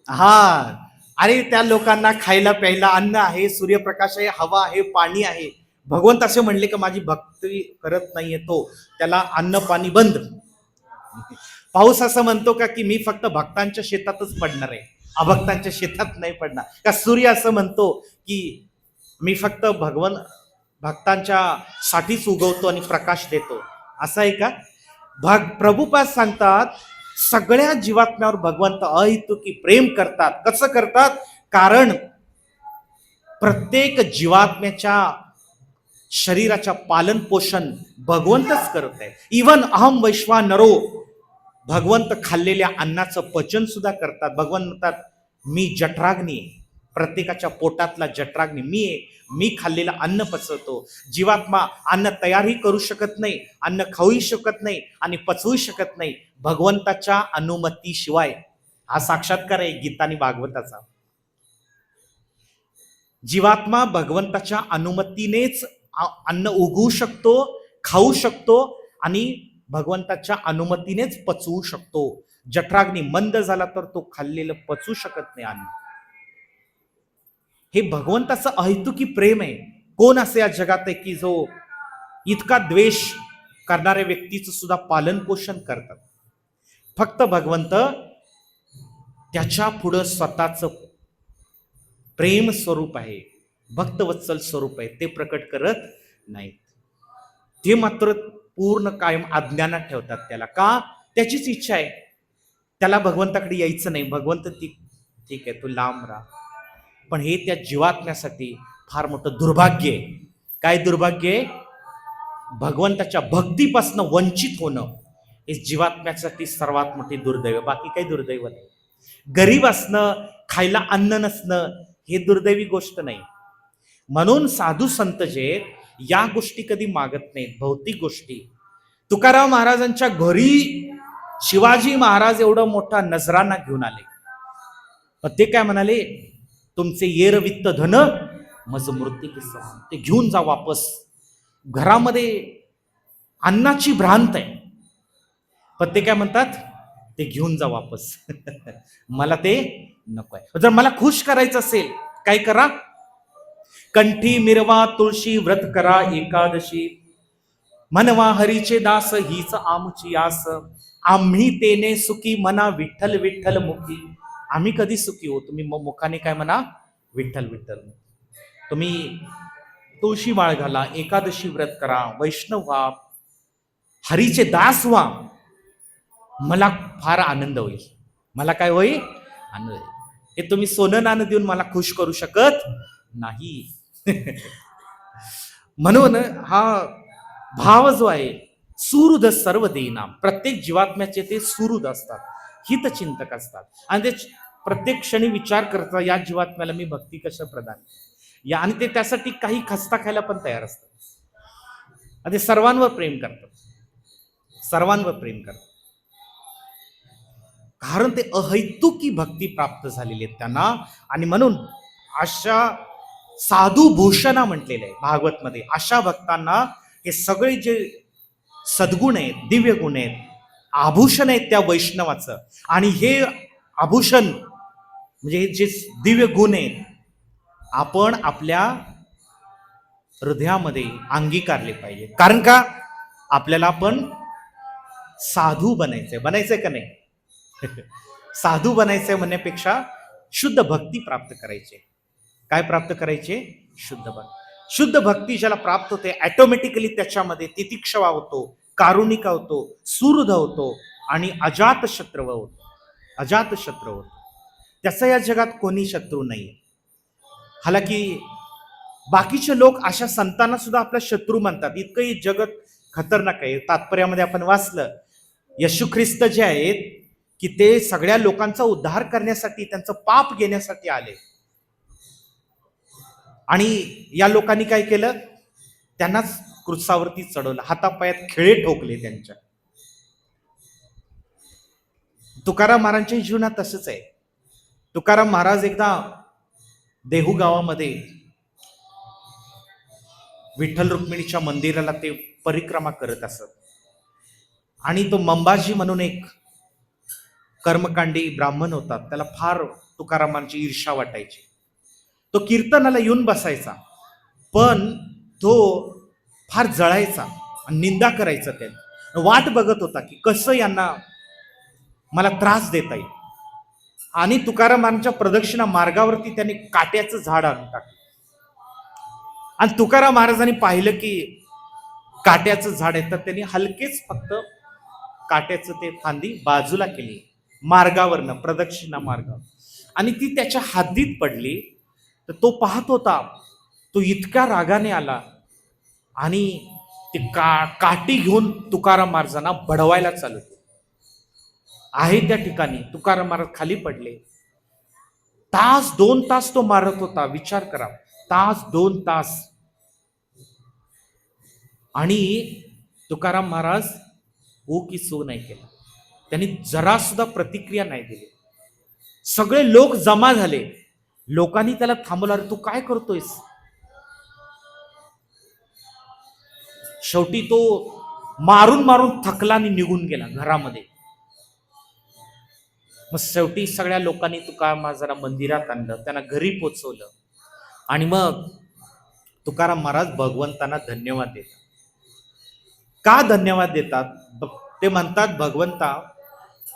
हा, अरे त्या लोकांना खायला प्यायला अन्न आहे, सूर्यप्रकाश आहे, हवा आहे, पाणी आहे. भगवंत असे म्हणले का माझी भक्ती करत नाहीये तो, त्याला अन्न पाणी बंद. पाऊस असं म्हणतो का की मी फक्त भक्तांच्या शेतातच पडणार आहे, अभक्तांच्या शेतात नाही पडणार का? सूर्य असं म्हणतो की मी फक्त भक्तांच्या साठीच उगवतो आणि प्रकाश देतो, असं आहे का? प्रभुपाद सांगतात सगळ्या जीवात्म्यावर भगवंत अहेतुकी प्रेम करतात. कसं करतात? कारण प्रत्येक जीवात्म्याच्या शरीराच्या पालन पोषण भगवंतच करत आहे. इवन अहम वैश्वानरो, भगवंत खाल्लेल्या अन्नाचं पचन सुद्धा करतात. भगवंत म्हणतात मी जठराग्नी, प्रत्येकाच्या पोटातला जठराग्नी मी आहे, मी खाल्लेलं अन्न पचवतो. जीवात्मा अन्न तयारही करू शकत नाही, अन्न खाऊही शकत नाही आणि पचवू शकत नाही भगवंताच्या अनुमतीशिवाय. हा साक्षात्कार आहे गीता आणि भागवताचा. जीवात्मा भगवंताच्या अनुमतीनेच अन्न उगवू शकतो, खाऊ शकतो आणि भगवंताच्या अनुमतीनेच पचवू शकतो. जठराग्नी मंद झाला तर तो खाल्लेलं पचवू शकत नाही अन्न. हे भगवंताचं अहेतुकी प्रेम आहे. कोण असे या जगात आहे की जो इतका द्वेष करणाऱ्या व्यक्तीचं सुद्धा पालन पोषण करतात? फक्त भगवंत त्याच्या पुढं स्वतःच प्रेम स्वरूप आहे, भक्तवत्सल स्वरूप आहे, ते प्रकट करत नाहीत. ते मात्र पूर्ण कायम अज्ञानात ठेवतात त्याला. का? त्याचीच इच्छा आहे, त्याला भगवंताकडे यायचं नाही. भगवंत ठीक आहे तू लांब राहा. पण हे त्या जीवात्म्यासाठी फार मोठं दुर्भाग्य आहे. काय दुर्भाग्य आहे? भगवंताच्या भक्तीपासून वंचित होणं हे जीवात्म्यासाठी सर्वात मोठी दुर्दैव. बाकी काही दुर्दैव नाही. गरीब असणं, खायला अन्न नसणं हे दुर्दैवी गोष्ट नाही. म्हणून साधू संत जे या गोष्टी कधी मागत नाहीत, भौतिक गोष्टी. तुकाराम महाराजांच्या घरी शिवाजी महाराज एवढा मोठा नजराना घेऊन आले, पण ते काय म्हणाले? तुमचे येर वित्त धन मज मृत्यू किस्सा, ते घेऊन जा वापस. घरामध्ये अन्नाची भ्रांत आहे, पण ते काय म्हणतात? ते घेऊन जा वापस. मला ते नको आहे. जर मला खुश करायचं असेल काय करा? कंठी मिरवा तुळशी व्रत करा एकादशी, मनवा हरीचे दास हीच आमची आस, आम्ही तेने सुखी मना विठ्ठल विठ्ठल मुखी. आम्ही कधी सुखी हो? तुम्ही मुखाने काय म्हणा? विठ्ठल विठ्ठल. तुम्ही तुळशी माळ घाला, एकादशी व्रत करा, वैष्णव व्हा, हरीचे दास व्हा, मला फार आनंद होईल. मला काय होईल? आनंद होईल. हे तुम्ही सोनं नाणं देऊन मला खुश करू शकत नाही. म्हणून हा भाव जो आहे, सुहृद सर्व देईना, प्रत्येक जीवात्म्याचे ते सुहृद असतात, हितचिंतक असतात, आणि ते प्रत्येक क्षणी विचार करतात या जीवात्म्याला मी भक्ती कसं प्रदान या, आणि ते त्यासाठी काही खस्ता खायला पण तयार असतात. आणि ते सर्वांवर प्रेम करतात, सर्वांवर प्रेम करतात, कारण ते अहैतुकी भक्ती प्राप्त झालेली आहेत त्यांना. आणि म्हणून अशा साधू भूषणा म्हटलेलं आहे भागवत मध्ये. अशा भक्तांना हे सगळे जे सद्गुण आहेत, दिव्य गुण आहेत, आभूषण आहेत त्या वैष्णवाचं, आणि हे आभूषण म्हणजे जे दिव्य गुण आहेत आपण आपल्या हृदयामध्ये अंगीकारले पाहिजे. कारण का? आपल्याला पण साधू बनायचंय का नाही? साधू बनायचंय म्हणण्यापेक्षा शुद्ध भक्ती प्राप्त करायचे. काय प्राप्त करायचे? शुद्ध भक्ती. शुद्ध भक्ती ज्याला प्राप्त होते, ऑटोमॅटिकली त्याच्यामध्ये तितिक्षवा होतो, कारुणिका होतो, सुहृद होतो, आणि अजात शत्रू होतो. अजात शत्रू होतो. त्याचा या जगात कोणी शत्रू नाही. हालाकी बाकीचे लोक अशा संतांना सुद्धा आपला शत्रू म्हणतात. इतकंही जगत खतरनाक आहे. तात्पर्यामध्ये आपण वाचलं, येशू ख्रिस्त जे आहेत की ते सगळ्या लोकांचा उद्धार करण्यासाठी, त्यांचं पाप घेण्यासाठी आले, आणि या लोकांनी काय केलं? त्यांनाच क्रुसावरती चढवलं, हातापायात खिळे ठोकले त्यांच्या. तुकाराम महाराजांच्या जीवनात तसंच आहे. तुकाराम महाराज एकदा देहू गावामध्ये विठ्ठल रुक्मिणीच्या मंदिराला ते परिक्रमा करत असत, आणि तो मंबाजी म्हणून एक कर्मकांडी ब्राह्मण होता, त्याला फार तुकारामांची ईर्ष्या वाटायची. तो कीर्तनाला येऊन बसायचा, पण तो फार जळायचा आणि निंदा करायचा. त्याने वाट बघत होता की कसं यांना मला त्रास देता येईल. आणि तुकारामांच्या प्रदक्षिणा मार्गावरती त्याने काट्याचं झाड आणून टाकलं, आणि तुकाराम महाराजांनी पाहिलं की काट्याचं झाड आहे, तर त्यांनी हलकेच फक्त काट्याचं ते फांदी बाजूला केली मार्गावरनं, प्रदक्षिणा मार्गावर, आणि ती त्याच्या हद्दीत पडली. तर तो पाहत होता, तो इतक्या रागाने आला आणि ते काठी घेऊन तुकाराम महाराजांना बडवायला चालू केलं. आहे त्या ठिकाणी तुकाराम महाराज खाली पडले. तास 2 तास तो मारत होता. विचार करा, तास 2 तास. आणि तुकाराम महाराज हो की सो नाही केला. त्यांनी जरा सुद्धा प्रतिक्रिया नाही दिली. सगळे लोक जमा झाले. लोकांनी त्याला थांबवलं, अरे तू काय करतोयस? शेवटी तो मारून मारून थकला आणि निघून गेला घरामध्ये. मग शेवटी सगळ्या लोकांनी तुकाराम महाराजांना मंदिरात आणलं, त्यांना घरी पोचवलं, आणि मग तुकाराम महाराज भगवंतांना धन्यवाद देतात. का धन्यवाद देतात? ते म्हणतात, भगवंता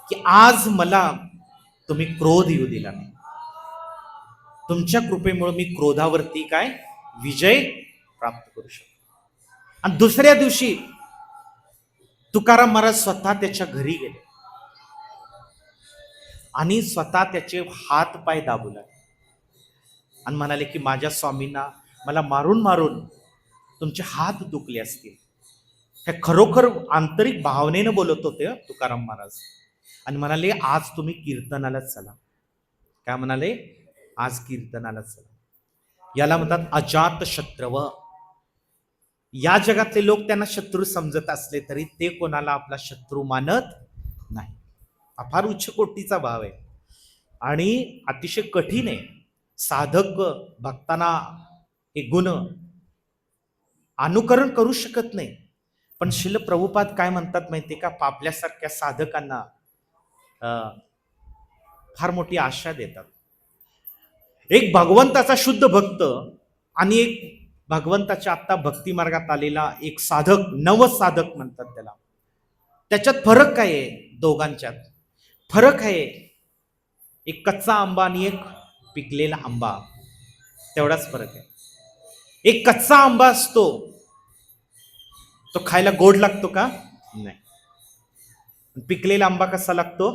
की आज मला तुम्ही क्रोध येऊ दिला नाही, तुमच्या कृपेमुळे मी क्रोधावरती काय विजय प्राप्त करू शकतो. आणि दुसऱ्या दिवशी तुकाराम महाराज स्वतः त्याच्या घरी गेले आणि स्वतः त्याचे हात पाय दाबू लागले आणि म्हणाले की माझ्या स्वामींना मला मारून मारून तुमचे हात दुखले असतील. हे खरोखर आंतरिक भावनेनं बोलत होते तुकाराम महाराज. आणि म्हणाले आज तुम्ही कीर्तनालाच चला. काय म्हणाले? आज कीर्तनालाच चला. याला म्हणतात अजात शत्रव. या जगातले लोक त्यांना शत्रू समजत असले तरी ते कोणाला आपला शत्रू मानत नाही. हा फार उच्च कोटीचा भाव आहे आणि अतिशय कठीण आहे. साधक भक्तांना हे गुण अनुकरण करू शकत नाही. पण श्रील प्रभुपाद काय म्हणतात माहितीये का? आपल्यासारख्या साधकांना फार मोठी आशा देतात. एक भगवंताचा शुद्ध भक्त आणि एक भगवंताच्या आत्ता भक्ती मार्गात आलेला एक साधक, नवसाधक म्हणतात त्याला. त्याच्यात फरक काय आहे? दोघांच्यात फरक आहे. एक कच्चा आंबा आणि एक पिकलेला आंबा, तेवढाच फरक आहे. एक कच्चा आंबा असतो तो खायला गोड लागतो का? नाही. पिकलेला आंबा कसा लागतो?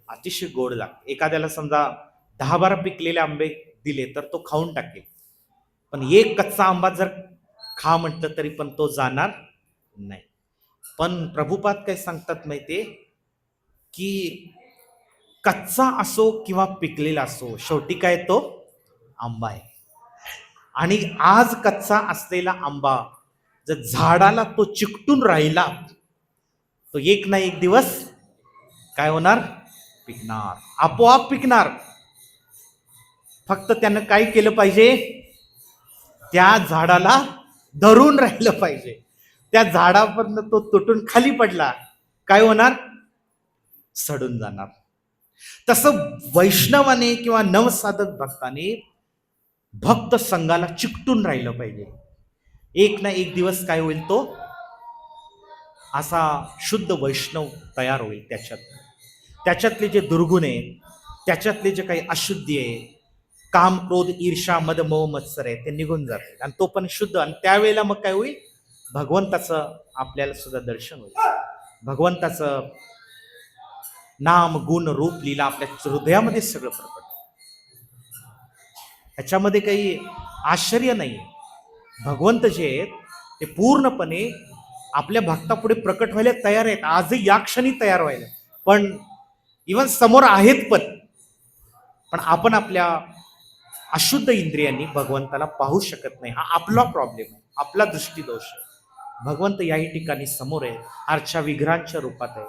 अतिशय गोड लागतो. एखाद्याला समजा 10-12 पिकलेले आंबे दिले तर तो खाऊन टाकेल, पण एक कच्चा आंबा जर खा म्हटलं तरी पण तो जाणार नाही. पण प्रभुपाद काय सांगतात माहितीये की कच्चा असो किंवा पिकलेला असो, शेवटी काय तो आंबा आहे. आणि आज कच्चा असलेला आंबा जर झाडाला तो चिकटून राहिला तो एक ना एक दिवस काय होणार? पिकणार, आपोआप पिकणार. फक्त त्यानं काय केलं पाहिजे? त्या झाडाला धरून राहिलं पाहिजे. त्या झाडापर्यंत तो तुटून खाली पडला काय होणार? सडून जाणार. तसं वैष्णवाने किंवा नवसाधक भक्ताने भक्त संघाला चिकटून राहिलं पाहिजे. एक ना एक दिवस काय होईल? तो असा शुद्ध वैष्णव तयार होईल. त्याच्यातले जे दुर्गुण आहे, त्याच्यातले जे काही अशुद्धी आहे, काम, क्रोध, ईर्षा, मद, मोह, मत्सर आहे, ते निघून जाते आणि तो पण शुद्ध. आणि त्यावेळेला मग काय होईल? भगवंताचं आपल्याला सुद्धा दर्शन होईल. भगवंताचं नाम, गुण, रूप, लीला आपल्या हृदयामध्ये सगळं प्रकट. ह्याच्यामध्ये काही आश्चर्य नाही. भगवंत जे आहेत ते पूर्णपणे आपल्या भक्तापुढे प्रकट व्हायला तयार आहेत. आजही या क्षणी तयार व्हायला, पण इव्हन समोर आहेत पण आपण आपल्या अशुद्ध इंद्रियांनी भगवंताला पाहू शकत नाही. हा आपला प्रॉब्लेम आहे, आपला दृष्टीदोष आहे. भगवंत याही ठिकाणी समोर आहे, आरच्या विग्रहांच्या रूपात आहे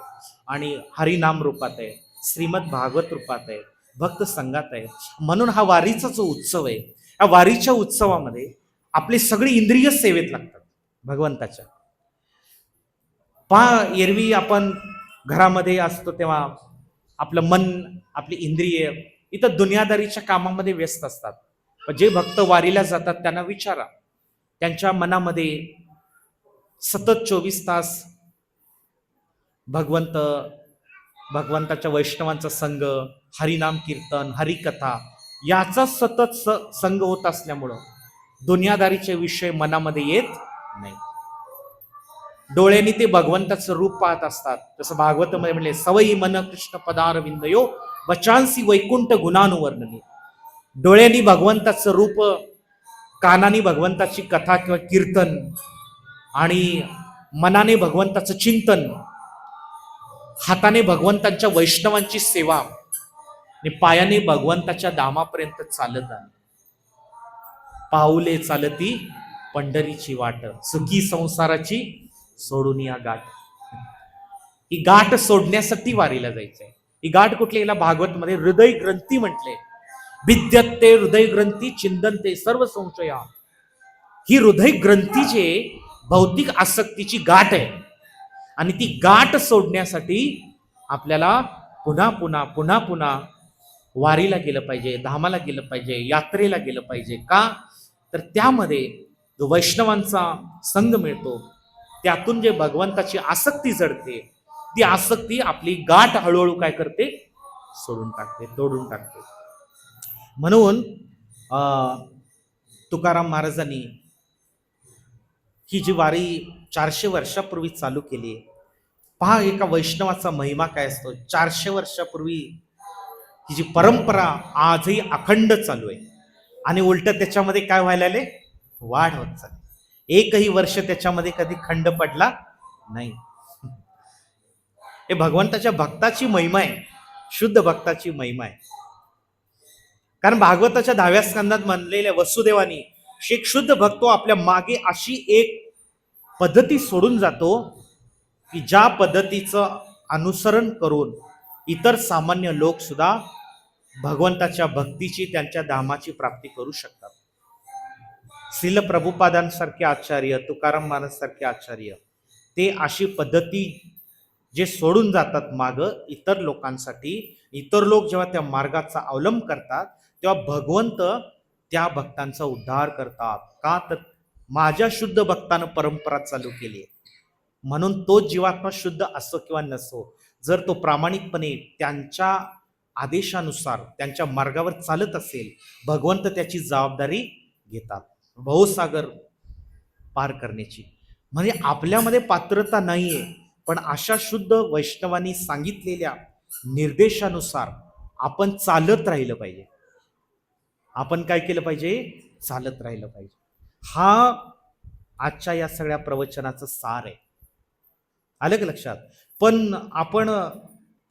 आणि हरिनाम रूपात आहे, श्रीमद भागवत रूपात आहे, भक्त संघात आहे. म्हणून हा वारीचा जो उत्सव आहे, या वारीच्या उत्सवामध्ये आपली सगळी इंद्रिय सेवेत लागतात भगवंताच्या. एरवी आपण घरामध्ये असतो तेव्हा आपलं मन, आपली इंद्रिय इथं दुनियादारीच्या कामामध्ये व्यस्त असतात. पण जे भक्त वारीला जातात त्यांना विचारा, त्यांच्या मनामध्ये सतत 24 तास भगवंताच्या वैष्णवांचा संघ, हरिनाम कीर्तन, हरिकथा याचा सतत संघ होत असल्यामुळं दुनियादारीचे विषय मनामध्ये येत नाही. डोळ्यांनी ते भगवंताचं रूप पाहत असतात. जसं भागवतामध्ये म्हणले, सवयी मन कृष्ण पदार विंदयो वचांसी वैकुंठ गुणानुवर्णने. डोळ्यांनी भगवंताचं रूप, कानाने भगवंताची कथा किंवा कीर्तन आणि मनाने भगवंताचं चिंतन, हाताने भगवंतांच्या वैष्णवांची सेवा आणि पायाने भगवंताच्या धामापर्यंत चालत आले. पाऊले चालती पंढरीची वाट, सुखी संसाराची सोडून या गाठ. ही गाठ सोडण्यासाठी वारीला जायचंय. ही गाठ कुठली? याला भागवत मध्ये हृदय ग्रंथी म्हटले. विद्यते हृदय ग्रंथी चिंतनते सर्व संशया. ही हृदय ग्रंथी जे भौतिक आसक्तीची गाठ आहे आणि ती गाठ सोडण्यासाठी आपल्याला पुन्हा पुन्हा पुन्हा पुन्हा वारीला गेलं पाहिजे, धामाला गेलं पाहिजे, यात्रेला गेलं पाहिजे. का? तर त्यामध्ये जो वैष्णवांचा संघ मिळतो, त्यातून जे भगवंताची आसक्ती जडते, ती आसक्ती आपली गाठ हळूहळू काय करते? सोडून टाकते, तोडून टाकते. म्हणून तुकाराम महाराजांनी ही जी वारी 400 वर्षापूर्वी चालू केली. पहा एका वैष्णवाचा महिमा काय असतो. 400 वर्षापूर्वी ही जी परंपरा आजही अखंड चालू आहे आणि उलट त्याच्यामध्ये काय व्हायला आले? वाढ होत चालली. एकही वर्ष त्याच्यामध्ये कधी खंड पडला नाही. हे भगवंताच्या भक्ताची महिमा आहे, शुद्ध भक्ताची महिमा आहे. कारण भागवताच्या 10व्या स्कंदात म्हणलेल्या वसुदेवानी एक शुद्ध भक्तो आपल्या मागे अशी एक पद्धती सोडून जातो की ज्या पद्धतीचं अनुसरण करून इतर सामान्य लोक सुद्धा भगवंताच्या भक्तीची, त्यांच्या धामाची प्राप्ती करू शकतात. श्रील प्रभुपादांसारखे आचार्य, तुकाराम महाराज सारखे आचार्य, ते अशी पद्धती जे सोडून जातात माग इतर लोकांसाठी. इतर लोक जेव्हा त्या मार्गाचा अवलंब करतात तेव्हा भगवंत त्या भक्तांचा उद्धार करतात. का? तर माझ्या शुद्ध भक्तानं परंपरा चालू केली आहे. म्हणून तो जीवात्मा शुद्ध असो किंवा नसो, जर तो प्रामाणिकपणे त्यांच्या आदेशानुसार त्यांच्या मार्गावर चालत असेल, भगवंत त्याची जबाबदारी घेतात भवसागर पार करण्याची. म्हणजे आपल्यामध्ये पात्रता नाहीये, पण अशा शुद्ध वैष्णवांनी सांगितलेल्या निर्देशानुसार आपण चालत राहिलं पाहिजे. आपण काय केलं पाहिजे? चालत राहिलं पाहिजे. हा आजच्या या सगळ्या प्रवचनाचं सार आहे. आलं का लक्षात? पण आपण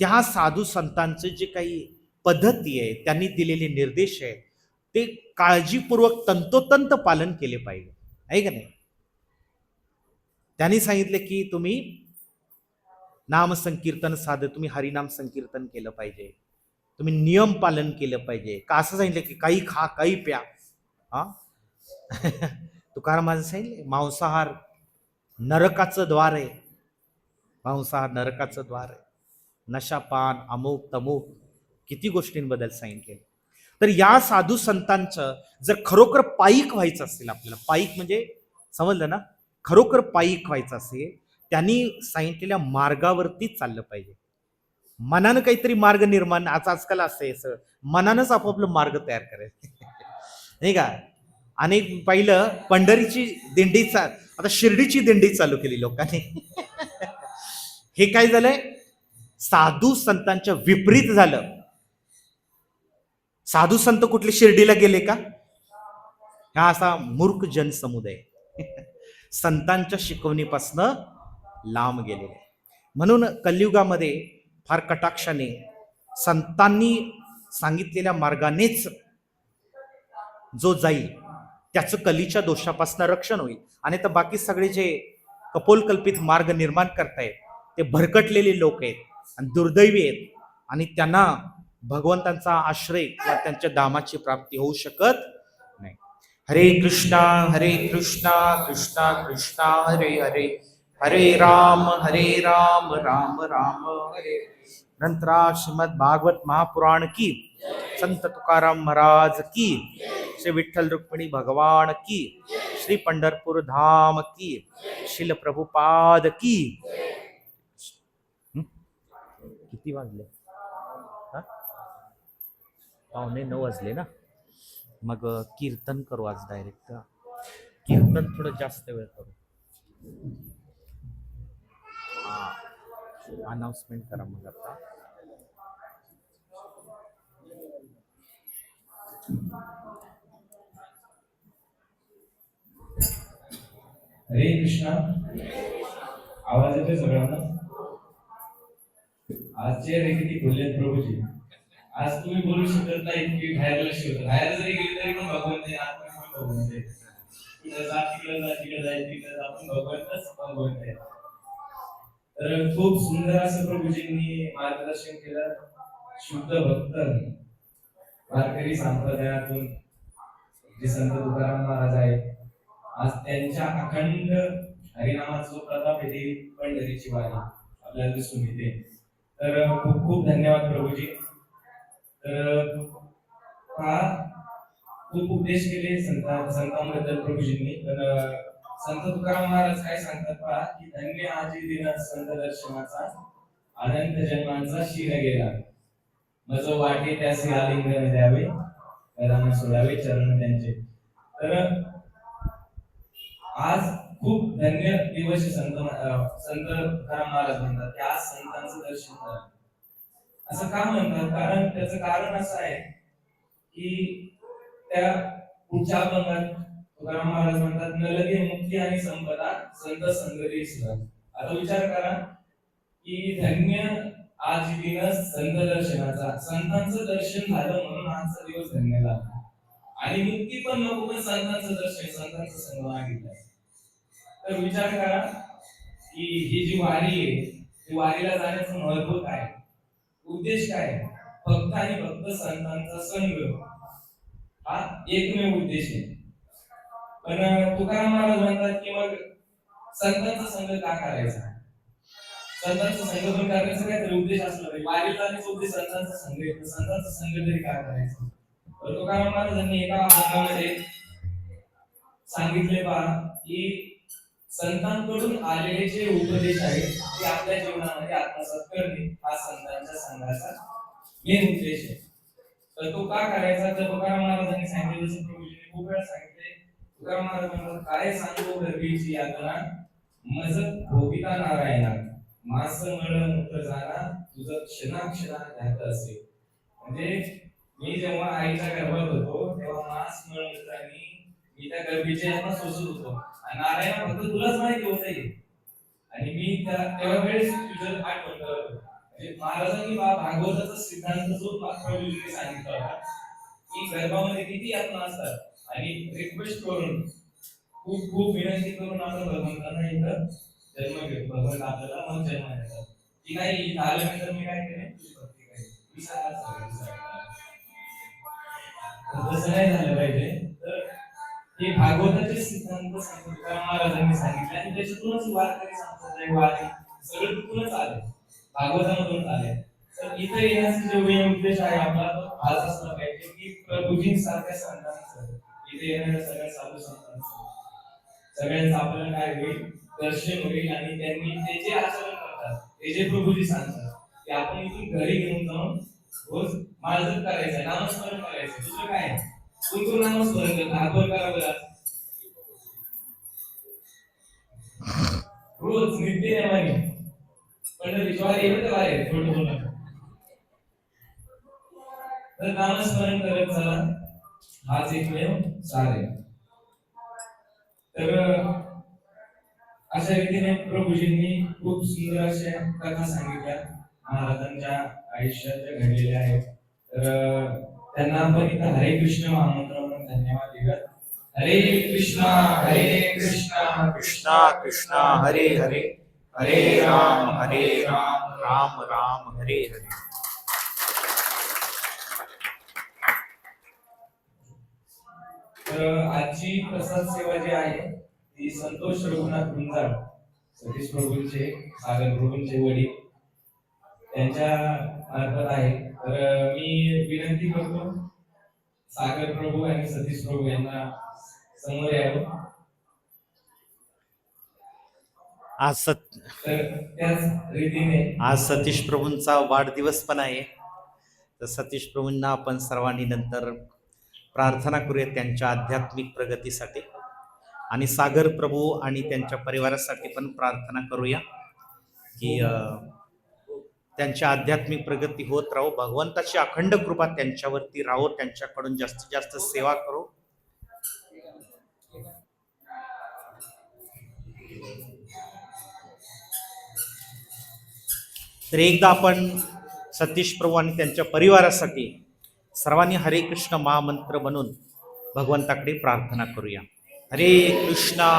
त्या साधू संतांचे जे काही पद्धती आहे, त्यांनी दिलेले निर्देश आहेत, ते काळजीपूर्वक तंतोतंत पालन केले पाहिजे, आहे का नाही? त्यांनी सांगितले की तुम्ही नाम संकीर्तन तुम्ही हरिनाम संकीर्तन केलं पाहिजे, तुम्ही नियम पालन केलं पाहिजे. का असं सांगितलं की काही खा काही प्या? हा तुकाराम सांगितले मांसाहार नरकाचं द्वार आहे. मांसाहार नरकाचं द्वार आहे. नशापान अमुक तमुक किती गोष्टींबद्दल सांगितले. तर या साधू संतांचं जर खरोखर पायीक व्हायचं असेल, आपल्याला पायीक म्हणजे समजलं ना, खरोखर पायीक व्हायचं असेल, त्यांनी सांगितलेल्या मार्गावरतीच चाललं पाहिजे. मनानं काहीतरी मार्ग निर्माण आजकाल असं आहे, मनानंच आपापलं मार्ग तयार करायचं नाही का? आणि पहिलं पंढरीची दिंडी आता शिर्डीची दिंडी चालू केली लोकांनी. हे काय झालंय? साधू संतांच्या विपरीत झालं. साधू संत कुठले शिर्डीला गेले का? हा असा मूर्ख जनसमुदाय संतांच्या शिकवणीपासनं लांब गेलेले. म्हणून कलियुगामध्ये फार कटाक्षाने संतांनी सांगितलेल्या मार्गानेच जो जाईल त्याचं कलीच्या दोषापासून रक्षण होईल. आणि तर बाकी सगळे जे कपोलकल्पित मार्ग निर्माण करतायत ते भरकटलेले लोक आहेत आणि दुर्दैवी आहेत, आणि त्यांना भगवंतांचा आश्रय किंवा त्यांच्या धामाची प्राप्ती होऊ शकत नाही. हरे कृष्णा कृष्णा कृष्णा हरे हरे, हरे राम राम राम हरे. नंतरा श्रीमद भागवत महापुराण की, संत तुकाराम महाराज की, श्री विठ्ठल रुक्मिणी भगवान की, श्री पंढरपूर धाम की, शिल प्रभुपाद की. किती वाजले? 8:45 वाजले ना. मग कीर्तन करू आज डायरेक्ट. कीर्तन थोडं जास्त वेळ करू. अनाउन्समेंट करा मग आता. हरे कृष्णा. आवाज येतोय सगळ्यांना? आज चेहरे किती खुललेत प्रभूजी. आज तुम्ही बोलू शकत नाही की बाहेरला शिवत, बाहेर जरी गेले तरी पण भगवंत आहे, आत्मा पण भगवंत आहे. तिकडे जा तिकडे जाय तिकडे आपण भगवंतच भगवंत आहे. तर खूप सुंदर असं प्रभूजींनी मार्गदर्शन केलं. शुद्ध भक्त वारकरी संप्रदायातून जे संत तुकाराम महाराज आहेत, आज त्यांच्या अखंड हरिनामाचा जो प्रताप आहे ते पंढरीची वारी आपल्याला दिसून येते. तर खूप खूप धन्यवाद प्रभूजी. तर हा खूप उपदेश केले संतांबद्दल प्रभूजींनी. तर संत तुकाराम महाराज काय सांगतात पहा, की धन्य आजी दिन संत दर्शनाचा, अनंत जन्मांचा शिर गेला, मज वाटे त्याचे आलिंगन द्यावे, कदाम सोडावे चरण त्यांचे. तर आज खूप धन्य दिवस संत तुकाराम महाराज म्हणतात की आज संतांचं दर्शन करा. असं का म्हणतात? कारण त्याचं कारण असं आहे की त्या पुढच्या अभंगात तुकाराम महाराज म्हणतात, न लगे मुक्ती आणि संपदा संत संगती सुद्धा. आता विचार करा की धन्य आज दिन संत दर्शनाचा, संतांचं दर्शन झालं म्हणून आजचा दिवस धन्य झाला. आणि मुक्ती पण नको पण संतांचं दर्शन, संतांचं संग मागितलं. तर विचार करा की ही जी वारी आहे, ती वारीला जाण्याचं महत्व काय, उद्देश काय? भक्त आणि भक्त संतांचा संग हा एकमेव उद्देश आहे. पण तुकाराम महाराज म्हणतात की मग संतांचा संग का करायचा? संतांचा संग पण करण्याचा काहीतरी उद्देश असला पाहिजे. वारीला जाण्याचा उद्देश संतांचा संग आहे, तर संतांचा संग तरी का करायचा? तर तुकाराम महाराजांनी एका भागामध्ये सांगितले पहा की संतांकडून आलेले जे उपदेश आहेत ते आपल्या जीवनामध्ये आत्मसात करणे हा संतांच्या संघाचा मेन उद्देश आहे. तर तो का करायचा? तर तुकाराम महाराजांनी सांगितले, जसं प्रभूजींनी खूप वेळा सांगितले, तुकाराम महाराज म्हणतात, काय सांगू गर्भीची यातना मज भोगिता नारायणा, मास मूत्र जाणा तुझं क्षणाक्षणा ध्यात असे. म्हणजे मी जेव्हा आईच्या गर्भात होतो तेव्हा मास मूत्रांनी मी त्या गर्भीच्या यांना सोसत होतो आणि नारायण फक्त तुलाच माहिती होतं हे. आणि मी तेव्हा वेळेस तुझं आठवण करत होतो. म्हणजे महाराजांनी भागवताचा सिद्धांत जो प्रभूजींनी सांगितला होता की गर्भामध्ये किती आत्मा असतात आणि रिक्वेस्ट करून खूप खूप विनंती करून आपण भगवंतांना इथं जन्म घेतो. भगवंत आपल्याला मग जन्म देतात की नाही इथं आल्यानंतर मी काय केले तुझी भक्ती केली. मी सांगा तसं नाही झालं पाहिजे. तर हे भागवताचे सिद्धांत तुकाराम महाराजांनी सांगितले आणि त्याच्यातूनच वारकरी संप्रदाय सगळं तिथूनच आले, भागवतामधून आले. तर इथं येण्याचा जो मेन उद्देश आहे आपला तो हाच असला पाहिजे की प्रभूजींसारख्या संतांचं इथे येणाऱ्या सगळ्या साधू संतांचं सगळ्यांचं आपल्याला काय होईल दर्शन होईल आणि त्यांनी ते जे आचरण करतात ते जे प्रभूजी सांगतात ते आपण इथून घरी घेऊन जाऊन रोज माळजप करायचं, नामस्मरण करायचं. दुसरं काय कोणतं नामस्मरण करतात आपण करावं रोज नित्य नेमाने पंढरीच्या वारी येतं बाहेर थोडं थोडं तर नामस्मरण करत चला. हाच एकमेव सार आहे. तर अशा रीतीने प्रभूजींनी खूप सुंदर अशा कथा सांगितल्या महाराजांच्या आयुष्यात घडलेल्या आहेत. तर त्यांना आपण इथं हरे कृष्ण महामंत्र म्हणून धन्यवाद देऊयात. हरे कृष्णा कृष्णा कृष्णा हरे हरे, हरे राम राम राम हरे हरे. तर आजची प्रसाद सेवा जी आहे ती संतोष रघुनाथ गुंजाळ सतीश प्रभूंचे सागर प्रभूंचे वडील त्यांच्या मार्फत आहे. तर मी विनंती करतो सागर प्रभू आणि सतीश प्रभू यांना समोर यावं. आज तर त्याच रीतीने आज सतीश प्रभूंचा वाढदिवस पण आहे. तर सतीश प्रभूंना आपण सर्वांनी नंतर प्रार्थना करूया त्यांच्या आध्यात्मिक प्रगतीसाठी आणि सागर प्रभू आणि त्यांच्या परिवारासाठी पण प्रार्थना करूया की त्यांच्या आध्यात्मिक प्रगती होत राहो, भगवंताची अखंड कृपा त्यांच्यावरती राहो, त्यांच्याकडून जास्तीत जास्त सेवा करू. तर एकदा आपण सतीश प्रभू आणि त्यांच्या परिवारासाठी सर्वांनी हरे कृष्ण महामंत्र म्हणून भगवंताकडे प्रार्थना करूया. हरे कृष्णा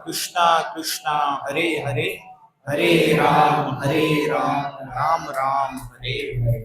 कृष्णा कृष्णा हरे हरे, हरे राम राम राम हरे हरे.